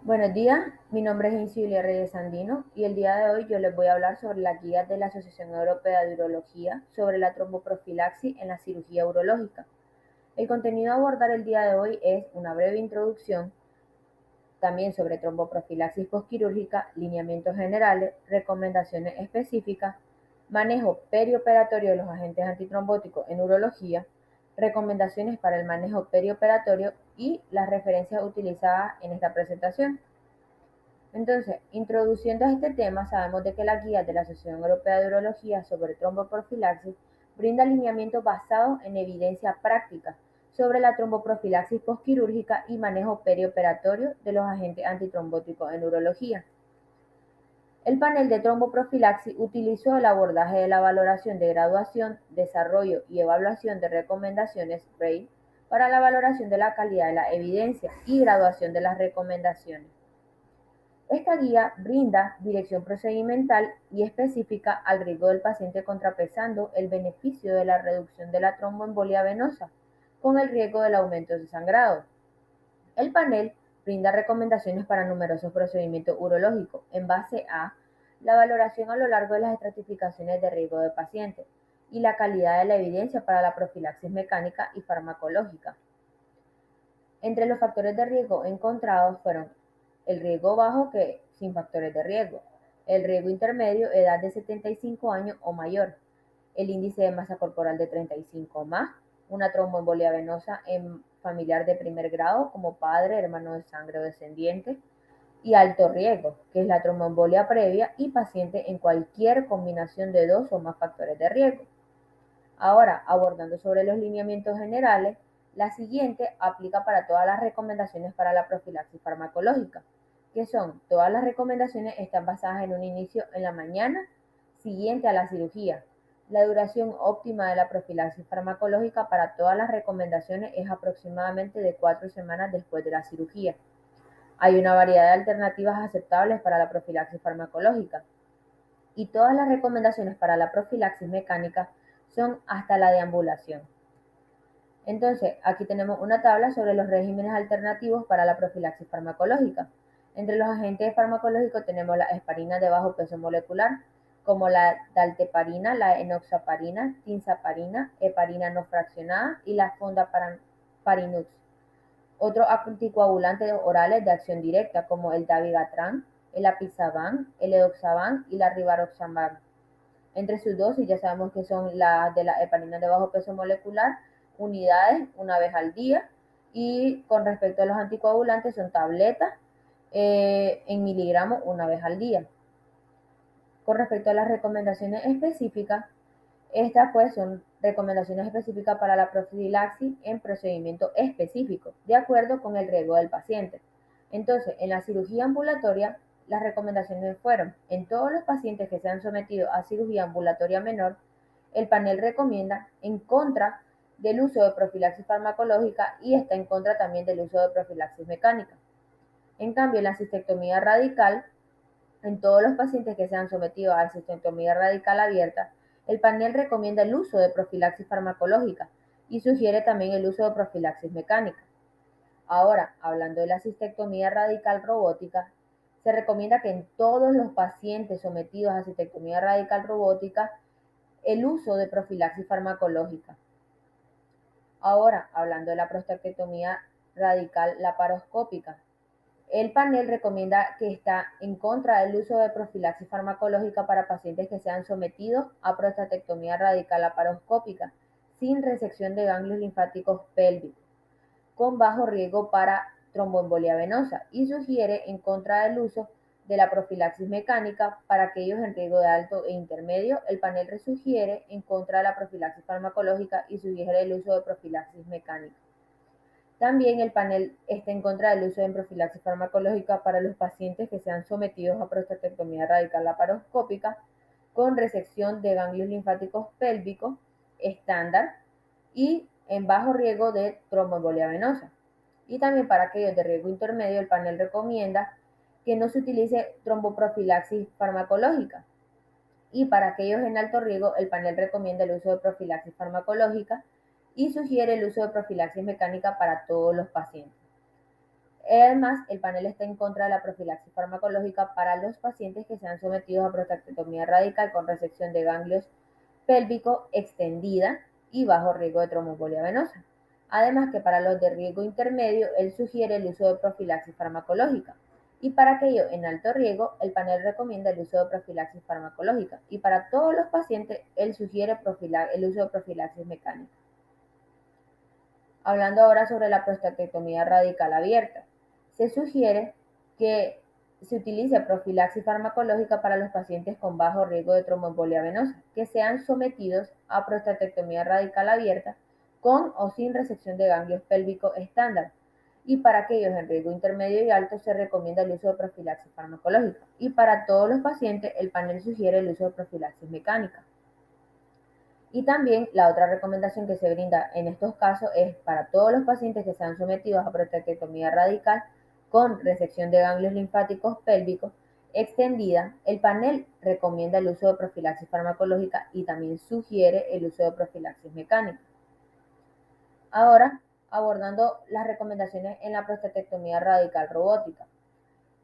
Buenos días, mi nombre es Incilia Reyes Andino y el día de hoy yo les voy a hablar sobre la guía de la Asociación Europea de Urología sobre la tromboprofilaxis en la cirugía urológica. El contenido a abordar el día de hoy es una breve introducción, también sobre tromboprofilaxis postquirúrgica, lineamientos generales, recomendaciones específicas, manejo perioperatorio de los agentes antitrombóticos en urología, recomendaciones para el manejo perioperatorio y las referencias utilizadas en esta presentación. Entonces, introduciendo a este tema, sabemos de que la guía de la Asociación Europea de Urología sobre tromboprofilaxis brinda alineamientos basados en evidencia práctica sobre la tromboprofilaxis postquirúrgica y manejo perioperatorio de los agentes antitrombóticos en urología. El panel de tromboprofilaxis utilizó el abordaje de la valoración de graduación, desarrollo y evaluación de recomendaciones RAID para la valoración de la calidad de la evidencia y graduación de las recomendaciones. Esta guía brinda dirección procedimental y específica al riesgo del paciente contrapesando el beneficio de la reducción de la tromboembolia venosa con el riesgo del aumento de sangrado. El panel brinda recomendaciones para numerosos procedimientos urológicos en base a la valoración a lo largo de las estratificaciones de riesgo de pacientes y la calidad de la evidencia para la profilaxis mecánica y farmacológica. Entre los factores de riesgo encontrados fueron el riesgo bajo que sin factores de riesgo, el riesgo intermedio, edad de 75 años o mayor, el índice de masa corporal de 35 o más, una tromboembolia venosa en familiar de primer grado como padre, hermano de sangre o descendiente, y alto riesgo, que es la tromboembolia previa y paciente en cualquier combinación de dos o más factores de riesgo. Ahora, abordando sobre los lineamientos generales, la siguiente aplica para todas las recomendaciones para la profilaxis farmacológica, que son, todas las recomendaciones están basadas en un inicio en la mañana siguiente a la cirugía. La duración óptima de la profilaxis farmacológica para todas las recomendaciones es aproximadamente de 4 semanas después de la cirugía. Hay una variedad de alternativas aceptables para la profilaxis farmacológica y todas las recomendaciones para la profilaxis mecánica son hasta la deambulación. Entonces, aquí tenemos una tabla sobre los regímenes alternativos para la profilaxis farmacológica. Entre los agentes farmacológicos tenemos la heparina de bajo peso molecular, como la dalteparina, la enoxaparina, tinzaparina, heparina no fraccionada y la fondaparinux. Otros anticoagulantes orales de acción directa, como el dabigatran, el apixaban, el edoxaban y la rivaroxaban. Entre sus dosis ya sabemos que son las de la heparina de bajo peso molecular, unidades una vez al día, y con respecto a los anticoagulantes son tabletas en miligramos una vez al día. Con respecto a las recomendaciones específicas, estas pues son recomendaciones específicas para la profilaxis en procedimientos específicos, de acuerdo con el riesgo del paciente. Entonces, en la cirugía ambulatoria, las recomendaciones fueron, en todos los pacientes que se han sometido a cirugía ambulatoria menor, el panel recomienda en contra del uso de profilaxis farmacológica y está en contra también del uso de profilaxis mecánica. En cambio, en la cistectomía radical, en todos los pacientes que se han sometido a cistectomía radical abierta, el panel recomienda el uso de profilaxis farmacológica y sugiere también el uso de profilaxis mecánica. Ahora, hablando de la cistectomía radical robótica, se recomienda que en todos los pacientes sometidos a cistectomía radical robótica, el uso de profilaxis farmacológica. Ahora, hablando de la prostatectomía radical laparoscópica, el panel recomienda que está en contra del uso de profilaxis farmacológica para pacientes que sean sometidos a prostatectomía radical laparoscópica sin resección de ganglios linfáticos pélvicos, con bajo riesgo para tromboembolia venosa, y sugiere en contra del uso de la profilaxis mecánica para aquellos en riesgo de alto e intermedio. El panel sugiere en contra de la profilaxis farmacológica y sugiere el uso de profilaxis mecánica. También el panel está en contra del uso de profilaxis farmacológica para los pacientes que sean sometidos a prostatectomía radical laparoscópica con resección de ganglios linfáticos pélvicos estándar y en bajo riesgo de tromboembolia venosa. Y también para aquellos de riesgo intermedio, el panel recomienda que no se utilice tromboprofilaxis farmacológica. Y para aquellos en alto riesgo, el panel recomienda el uso de profilaxis farmacológica y sugiere el uso de profilaxis mecánica para todos los pacientes. Además, el panel está en contra de la profilaxis farmacológica para los pacientes que sean sometidos a prostatectomía radical con resección de ganglios pélvico extendida y bajo riesgo de tromboembolia venosa. Además que para los de riesgo intermedio, él sugiere el uso de profilaxis farmacológica. Y para aquellos en alto riesgo, el panel recomienda el uso de profilaxis farmacológica. Y para todos los pacientes, él sugiere el uso de profilaxis mecánica. Hablando ahora sobre la prostatectomía radical abierta, se sugiere que se utilice profilaxis farmacológica para los pacientes con bajo riesgo de tromboembolia venosa, que sean sometidos a prostatectomía radical abierta con o sin resección de ganglios pélvicos estándar. Y para aquellos en riesgo intermedio y alto se recomienda el uso de profilaxis farmacológica. Y para todos los pacientes, el panel sugiere el uso de profilaxis mecánica. Y también la otra recomendación que se brinda en estos casos es para todos los pacientes que sean sometidos a prostatectomía radical con resección de ganglios linfáticos pélvicos extendida, el panel recomienda el uso de profilaxis farmacológica y también sugiere el uso de profilaxis mecánica. Ahora, abordando las recomendaciones en la prostatectomía radical robótica.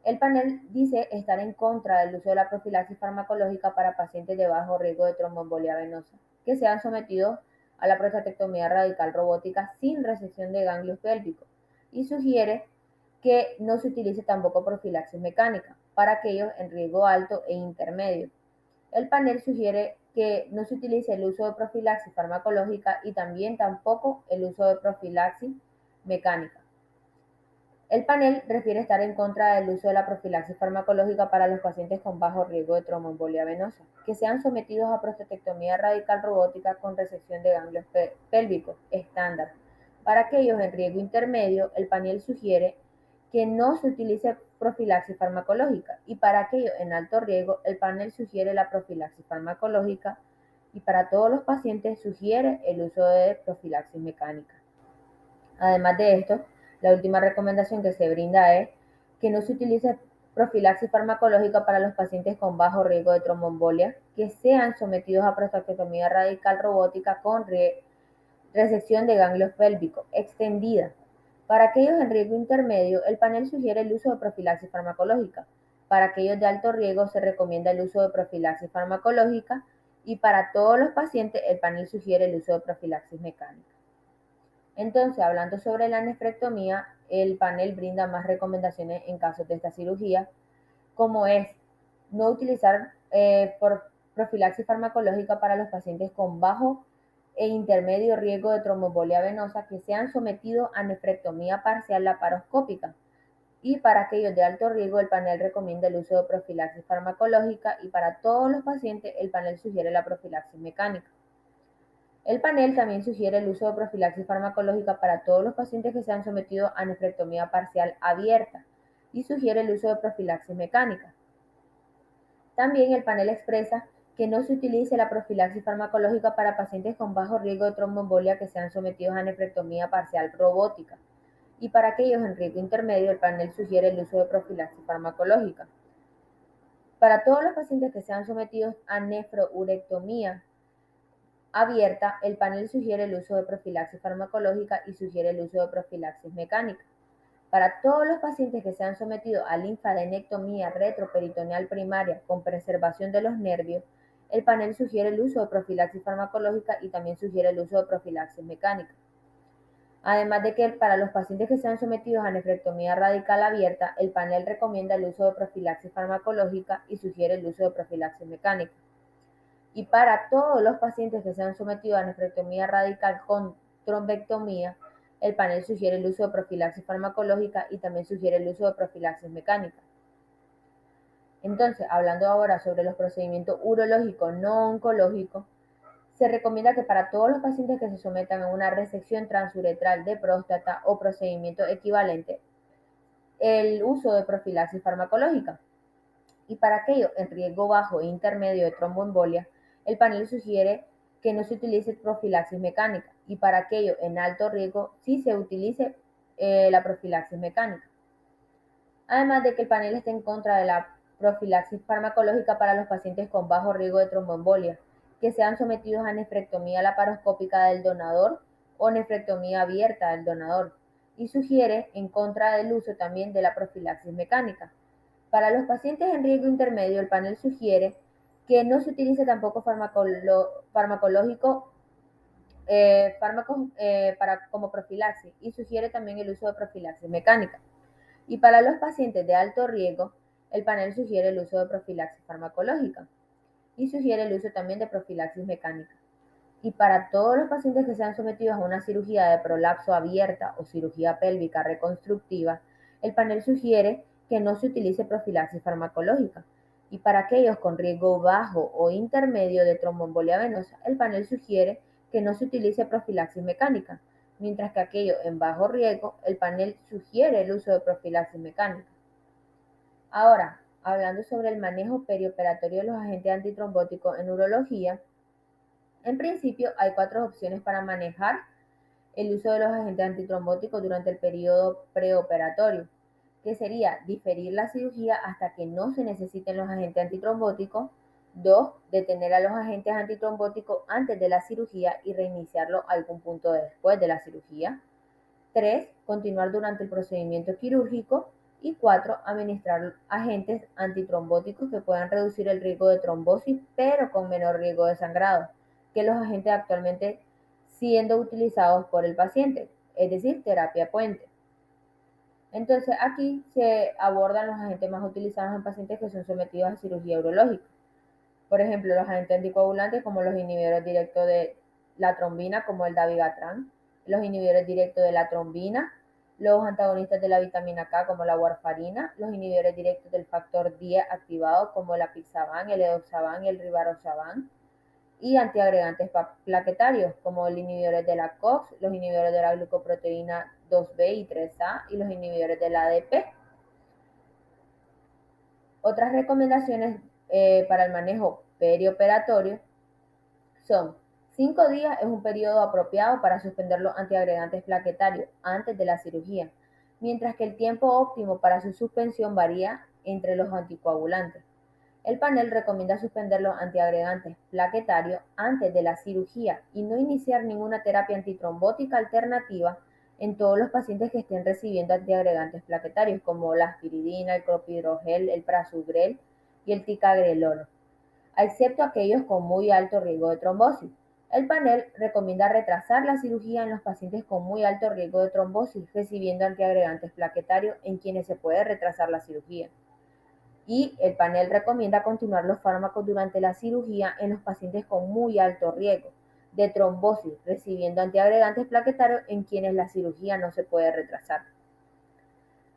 El panel dice estar en contra del uso de la profilaxis farmacológica para pacientes de bajo riesgo de tromboembolia venosa que sean sometidos a la prostatectomía radical robótica sin resección de ganglios pélvicos y sugiere que no se utilice tampoco profilaxis mecánica para aquellos en riesgo alto e intermedio. El panel sugiere que no se utilice el uso de profilaxis farmacológica y también tampoco el uso de profilaxis mecánica. El panel refiere estar en contra del uso de la profilaxis farmacológica para los pacientes con bajo riesgo de tromboembolia venosa, que sean sometidos a prostatectomía radical robótica con resección de ganglios pélvicos estándar. Para aquellos en riesgo intermedio, el panel sugiere que no se utilice profilaxis farmacológica y para aquellos en alto riesgo, el panel sugiere la profilaxis farmacológica y para todos los pacientes sugiere el uso de profilaxis mecánica. Además de esto, la última recomendación que se brinda es que no se utilice profilaxis farmacológica para los pacientes con bajo riesgo de tromboembolia que sean sometidos a prostatectomía radical robótica con resección de ganglios pélvicos extendida. Para aquellos en riesgo intermedio, el panel sugiere el uso de profilaxis farmacológica. Para aquellos de alto riesgo se recomienda el uso de profilaxis farmacológica y para todos los pacientes el panel sugiere el uso de profilaxis mecánica. Entonces, hablando sobre la nefrectomía, el panel brinda más recomendaciones en casos de esta cirugía, como es no utilizar profilaxis farmacológica para los pacientes con bajo e intermedio riesgo de tromboembolia venosa que sean sometidos a nefrectomía parcial laparoscópica. Y para aquellos de alto riesgo, el panel recomienda el uso de profilaxis farmacológica y para todos los pacientes, el panel sugiere la profilaxis mecánica. El panel también sugiere el uso de profilaxis farmacológica para todos los pacientes que sean sometidos a nefrectomía parcial abierta y sugiere el uso de profilaxis mecánica. También el panel expresa que no se utilice la profilaxis farmacológica para pacientes con bajo riesgo de tromboembolia que sean sometidos a nefrectomía parcial robótica. Y para aquellos en riesgo intermedio, el panel sugiere el uso de profilaxis farmacológica. Para todos los pacientes que sean sometidos a nefrourectomía abierta, el panel sugiere el uso de profilaxis farmacológica y sugiere el uso de profilaxis mecánica. Para todos los pacientes que sean sometidos a linfadenectomía retroperitoneal primaria con preservación de los nervios, el panel sugiere el uso de profilaxis farmacológica y también sugiere el uso de profilaxis mecánica. Además de que para los pacientes que sean sometidos a nefrectomía radical abierta, el panel recomienda el uso de profilaxis farmacológica y sugiere el uso de profilaxis mecánica. Y para todos los pacientes que sean sometidos a nefrectomía radical con trombectomía, el panel sugiere el uso de profilaxis farmacológica y también sugiere el uso de profilaxis mecánica. Entonces, hablando ahora sobre los procedimientos urológicos no oncológicos, se recomienda que para todos los pacientes que se sometan a una resección transuretral de próstata o procedimiento equivalente, el uso de profilaxis farmacológica. Y para aquellos en riesgo bajo e intermedio de tromboembolia, el panel sugiere que no se utilice profilaxis mecánica y para aquellos en alto riesgo sí se utilice la profilaxis mecánica. Además de que el panel está en contra de la profilaxis farmacológica para los pacientes con bajo riesgo de tromboembolia que sean sometidos a nefrectomía laparoscópica del donador o nefrectomía abierta del donador y sugiere en contra del uso también de la profilaxis mecánica. Para los pacientes en riesgo intermedio, el panel sugiere que no se utilice tampoco fármacos como profilaxis y sugiere también el uso de profilaxis mecánica. Y para los pacientes de alto riesgo, el panel sugiere el uso de profilaxis farmacológica y sugiere el uso también de profilaxis mecánica. Y para todos los pacientes que sean sometidos a una cirugía de prolapso abierta o cirugía pélvica reconstructiva, el panel sugiere que no se utilice profilaxis farmacológica. Y para aquellos con riesgo bajo o intermedio de tromboembolia venosa, el panel sugiere que no se utilice profilaxis mecánica, mientras que aquellos en bajo riesgo, el panel sugiere el uso de profilaxis mecánica. Ahora, hablando sobre el manejo perioperatorio de los agentes antitrombóticos en urología, en principio hay 4 opciones para manejar el uso de los agentes antitrombóticos durante el periodo preoperatorio, que sería diferir la cirugía hasta que no se necesiten los agentes antitrombóticos. 2. Detener a los agentes antitrombóticos antes de la cirugía y reiniciarlo a algún punto después de la cirugía. 3. Continuar durante el procedimiento quirúrgico. Y 4. Administrar agentes antitrombóticos que puedan reducir el riesgo de trombosis, pero con menor riesgo de sangrado que los agentes actualmente siendo utilizados por el paciente, es decir, terapia puente. Entonces, aquí se abordan los agentes más utilizados en pacientes que son sometidos a cirugía urológica. Por ejemplo, los agentes anticoagulantes como los inhibidores directos de la trombina, como el dabigatran, los inhibidores directos de la trombina, los antagonistas de la vitamina K, como la warfarina, los inhibidores directos del factor 10 activado, como el apixaban, el edoxaban y el rivaroxaban, y antiagregantes plaquetarios, como los inhibidores de la COX, los inhibidores de la glucoproteína 2B y 3A y los inhibidores del ADP. Otras recomendaciones para el manejo perioperatorio son: 5 días es un periodo apropiado para suspender los antiagregantes plaquetarios antes de la cirugía, mientras que el tiempo óptimo para su suspensión varía entre los anticoagulantes. El panel recomienda suspender los antiagregantes plaquetarios antes de la cirugía y no iniciar ninguna terapia antitrombótica alternativa en todos los pacientes que estén recibiendo antiagregantes plaquetarios, como la aspiridina, el clopidogrel, el prasugrel y el ticagrelor, excepto aquellos con muy alto riesgo de trombosis. El panel recomienda retrasar la cirugía en los pacientes con muy alto riesgo de trombosis recibiendo antiagregantes plaquetarios en quienes se puede retrasar la cirugía. Y el panel recomienda continuar los fármacos durante la cirugía en los pacientes con muy alto riesgo de trombosis, recibiendo antiagregantes plaquetarios en quienes la cirugía no se puede retrasar.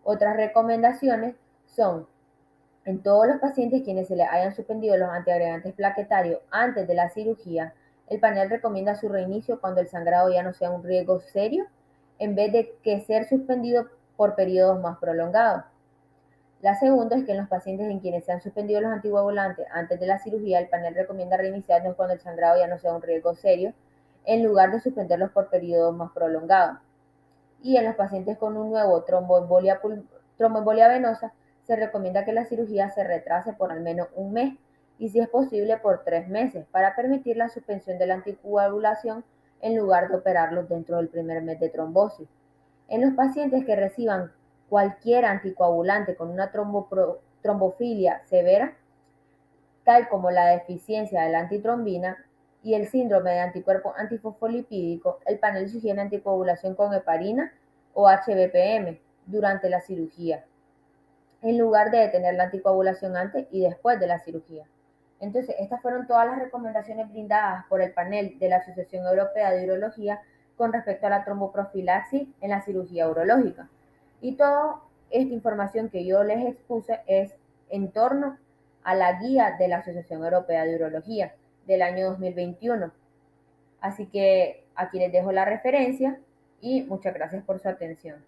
Otras recomendaciones son: en todos los pacientes quienes se les hayan suspendido los antiagregantes plaquetarios antes de la cirugía, el panel recomienda su reinicio cuando el sangrado ya no sea un riesgo serio, en vez de que ser suspendido por periodos más prolongados. La segunda es que en los pacientes en quienes se han suspendido los anticoagulantes antes de la cirugía, el panel recomienda reiniciarlos cuando el sangrado ya no sea un riesgo serio, en lugar de suspenderlos por periodos más prolongados. Y en los pacientes con un nuevo tromboembolia venosa, se recomienda que la cirugía se retrase por al menos un mes y, si es posible, por 3 meses, para permitir la suspensión de la anticoagulación en lugar de operarlos dentro del primer mes de trombosis. En los pacientes que reciban cualquier anticoagulante con una trombofilia severa, tal como la deficiencia de la antitrombina y el síndrome de anticuerpo antifosfolipídico, el panel sugiere anticoagulación con heparina o HBPM durante la cirugía, en lugar de detener la anticoagulación antes y después de la cirugía. Entonces, estas fueron todas las recomendaciones brindadas por el panel de la Asociación Europea de Urología con respecto a la tromboprofilaxis en la cirugía urológica. Y toda esta información que yo les expuse es en torno a la guía de la Asociación Europea de Urología del año 2021. Así que aquí les dejo la referencia y muchas gracias por su atención.